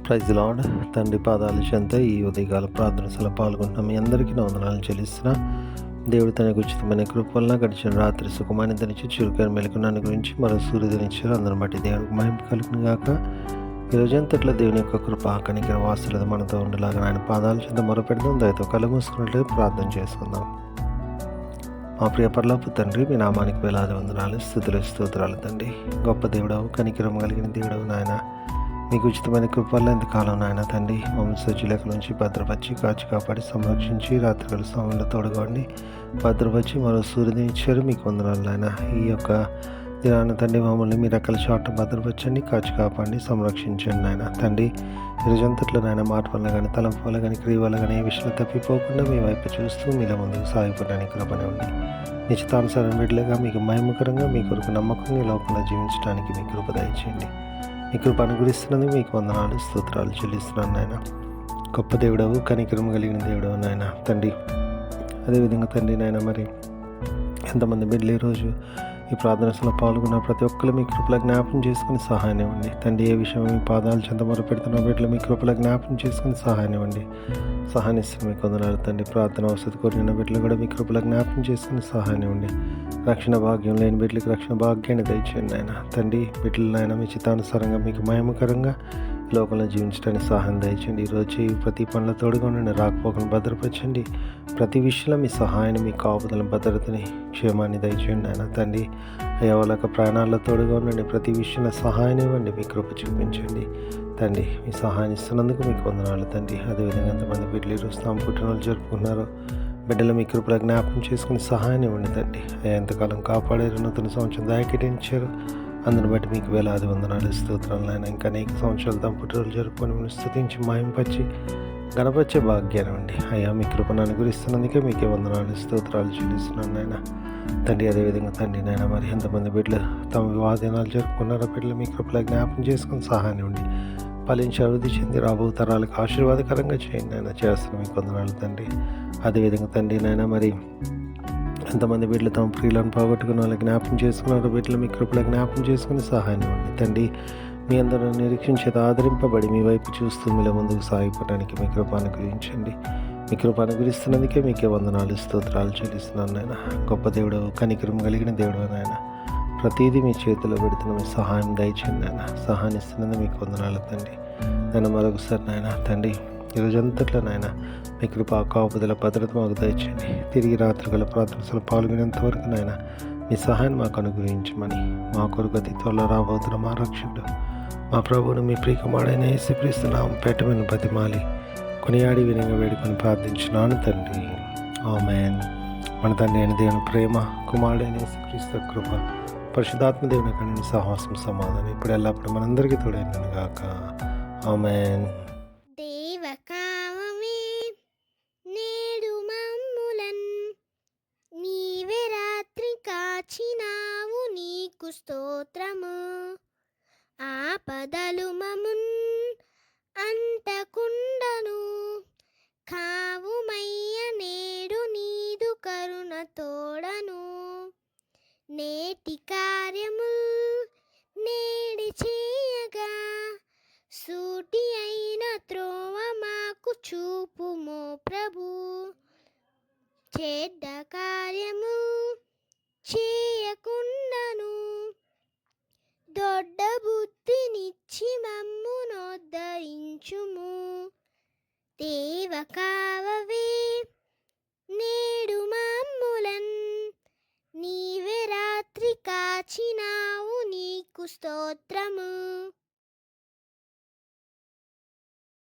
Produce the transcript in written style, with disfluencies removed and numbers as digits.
Praise lord. తండ్రి పాదాల చెంత ఈ ఉదయకాల ప్రార్థనలో పాల్గొంటున్న మీ అందరికీ నా వందనాలను చెల్లిస్తున్నా. దేవుడు తనకు ఉచితమైన కృప వలన గడిచిన రాత్రి సుఖమాన్ని ధరించి చురుకైన మెలకున్నాను గురించి మరో సూర్యధరించారు. అందరం బట్టి దేవునికి మహిమ కలుగును గాక. ఈ రోజంతట్లో దేవుని యొక్క కృప కనికర వాసులత మనతో ఉండేలాగా ఆయన పాదాల చెంత మొరపెడదాం. దయతో కళ్ళు మూసుకున్నట్లయితే ప్రార్థన చేసుకుందాం. మా ప్రియ పరలోకపు తండ్రి, మీ నామానికి వేలాది వందనాలు, స్తుతులు, స్తోత్రాలు తండ్రి. గొప్ప దేవుడవు, కనికరం కలిగిన దేవుడవు నాయన, మీకు ఉచితమైన కృపల్లో ఎంతకాలం నాయన తండ్రి మమ్మల్ని సజ్జులేక నుంచి భద్రపరిచి కాచి కాపాడి సంరక్షించి రాత్రికాల సమయంలో తోడుగోండి భద్రపరిచి మరో సూర్యుని ఇచ్చారు. మీకు వందనాలు నాయన. ఈ యొక్క దినాన తండ్రి మమ్మల్ని మీ రకాల చాట భద్రపరచండి, కాచి కాపాడి సంరక్షించండి నాయన తండ్రి. ఈరోజంతట్లో నాయన మాట వల్ల కానీ తలంపు వల్ల కానీ క్రియ వల్ల కానీ ఏ విషయంలో తప్పిపోకుండా మీ వైపు చూస్తూ మీలో ముందుకు సాగిపోవడానికి కృపనే ఉండి నిశ్చితానుసారం బిడ్డలుగా మీకు మహిమకరంగా మీ కొరకు నమ్మకంగా ఈ లోకంలో జీవించడానికి మీ కృప దయచేయండి. మీ కృప అనుగ్రహిస్తున్నందుకు మీకు వందనాలు, స్తోత్రాలు చెల్లిస్తున్నాను నాయన. గొప్ప దేవుడవు, కనికరం కలిగిన దేవుడవు నాయన తండ్రి. అదేవిధంగా తండ్రి నాయన, మరి ఎంతమంది బిడ్డలు ఈరోజు ఈ ప్రార్థనలో పాల్గొన్న ప్రతి ఒక్కరు మీ కృపల జ్ఞాపకం చేసుకుని సహాయం ఇవ్వండి తండ్రి. ఏ విషయం మీ పాదాలు చెంత మొరపెడుతున్న బిడ్డలు మీ కృపల జ్ఞాపకం చేసుకుని సహాయం ఇవ్వండి. సహాయం ఇస్తున్న మీకు వందనాలు తండ్రి. ప్రార్థన అవసరం కోరిన బిడ్డలు కూడా మీ కృపల జ్ఞాపకం చేసుకుని సహాయం ఇవ్వండి. రక్షణ భాగ్యం లేని బిడ్డలకు రక్షణ భాగ్యాన్ని దయచేయండి ఆయన తండ్రి. బిడ్డలు నాయన మీ చిత్తానుసారంగా మీకు మహిమకరంగా లోకంలో జీవించడానికి సహాయం దయచేయండి. ఈరోజు ప్రతి పనుల తోడుగా ఉండండి, రాకపోకను భద్రపరచండి. ప్రతి విషయంలో మీ సహాయాన్ని, మీ కాపుదల భద్రతని, క్షేమాన్ని దయచేయండి ఆయన తండ్రి. అయ్యా వాళ్ళకి ప్రాణాల్లో తోడుగా ఉండండి. ప్రతి విషయంలో సహాయం ఇవ్వండి, మీ కృప చూపించండి తండ్రి. మీ సహాయం ఇస్తున్నందుకు మీకు వందనాలు తండ్రి. అదేవిధంగా ఎంతమంది బిడ్డలు ఈరోజు తాము పుట్టినరోజు జరుపుకున్నారో బిడ్డలు మీ కృపల జ్ఞాపకం చేసుకుని సహాయాన్ని ఇవ్వండి తండ్రి. అయ్యా ఎంతకాలం కాపాడారు, నూతన సంవత్సరం దాయకెటించారు, అందుని బట్టి మీకు వేలాది వందనాలు, స్తోత్రాలు నాయన. ఇంకా అనేక సంవత్సరాలు తమ పుట్టినరోజు జరుపుకొని మిమ్మల్ని స్తుతించి మహింపరిచి గణపరిచే భాగ్యాన్ని అండి. అయ్యా మీ కృపను అనుగ్రహిస్తున్నందుకే మీకే వందనాలు, స్తోత్రాలు చెల్లిస్తున్నాను నాయన తండ్రి. అదేవిధంగా తండ్రి నాయన, మరి ఎంతమంది బిడ్డలు తమ వివాహ దినాలు జరుపుకున్నారో బిడ్డలు మీ కృపల జ్ఞాపకం చేసుకుని సహాయాన్ని ఉండి ఫలించి అభివృద్ధి చెంది రాబో తరాలకు ఆశీర్వాదకరంగా చేయండి నాయన. చేస్తున్నాం మీకు వందనాలు తండ్రి. అదేవిధంగా తండ్రి నాయన, మరి ఎంతమంది బిడ్డలు తమ ప్రియులను పోగొట్టుకున్న వాళ్ళకి జ్ఞాపకం చేసుకున్నారు బిడ్డలు మీ కృపల జ్ఞాపకం చేసుకుని సహాయం ఇవ్వండి తండ్రి. మీ అందరూ నిరీక్షించేది ఆదరింపబడి మీ వైపు చూస్తూ మీలో ముందుకు సాగిపోవడానికి మీ కృప అనుగ్రహించండి. మీ కృప అనుగ్రహిస్తున్నందుకే మీకే వందనాలు, స్తోత్రాలు చెల్లిస్తున్నాను నాయన. గొప్ప దేవుడు, కనికరం కలిగిన దేవుడు నాయన. ప్రతిదీ మీ చేతిలో పెడుతున్న మీ సహాయం దయచేయండి నాయన. సహాయం ఇస్తున్నందుకు మీకు వందనాలు తండ్రి. నాయన మరొకసారి నాయన తండ్రి, ఈరోజంతట్లో నాయన మీ కృప కాపుదల భద్రత మాకు దయచేయండి. తిరిగి రాత్రిగల ప్రార్థనలు పాల్గొనేంత వరకు నాయన మీ సహాయం మాకు అనుగ్రహించమని మా కొరకు అతి త్వరలో రాబోతున్న మా రక్షకుడు మా ప్రభువును మీ ప్రియకుమారుడైన యేసుక్రీస్తు నామమున పెట్టమని బతిమాలి కొనియాడి వినంగా వేడుకొని ప్రార్థించున్నాను తండ్రి. ఆమేన్. మన తండ్రి అయిన దేవుని ప్రేమ, కుమారుడైన యేసుక్రీస్తు కృప, పరిశుద్ధాత్మ దేవుని కన్నా సహవాసం, సమాధానం ఇప్పుడు ఎల్లప్పుడు మనందరికీ తోడైనను గాక. ఆమేన్. దేవకామమే నేడు మమ్ములన్ నీవే రాత్రి కాచినావు, నీకు స్తోత్రము. ఆపదలు మమున్ అంటకుండను కావుమయ్య, నేడు నీదు కరుణ తోడను. నేటి కార్యముల్ నేడి చేయగా సూటి అయిన త్రోవ మాకు చూపుమో ప్రభు. చెడ్డ కార్యము చేయకుండాను దొడ్డ బుద్ధినిచ్చి మమ్మునోద్ధరించుము. దేవకావవే నేడు మమ్ములన్ నీవే రాత్రి కాచినావు, నీకు స్తోత్రము.